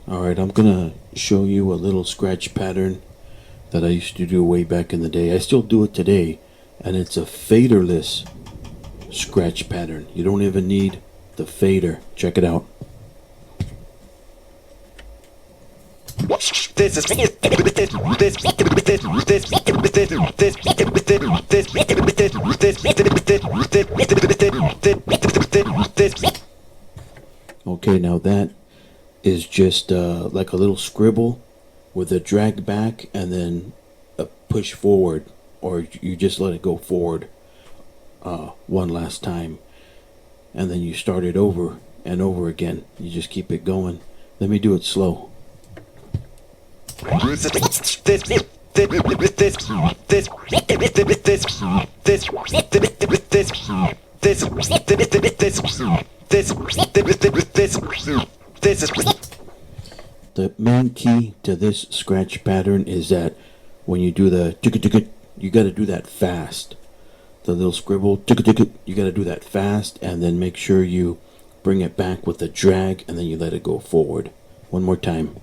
Alright, I'm gonna show you a little scratch pattern that I used to do way back in the day. I still do it today, and it's a faderless scratch pattern. You don't even need the fader. Check it out. Okay, now that is just like a little scribble with a drag back and then a push forward, or you just let it go forward one last time, and then you start it over and over again. You just keep it going. Let me do it slow. The main key to this scratch pattern is that when you do the tick, you got to do that fast. The little scribble tick, you got to do that fast, and then make sure you bring it back with a drag, and then you let it go forward. One more time.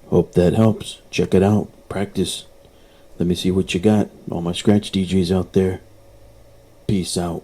Hope that helps. Check it out. Practice. Let me see what you got. All my scratch DJs out there. Peace out.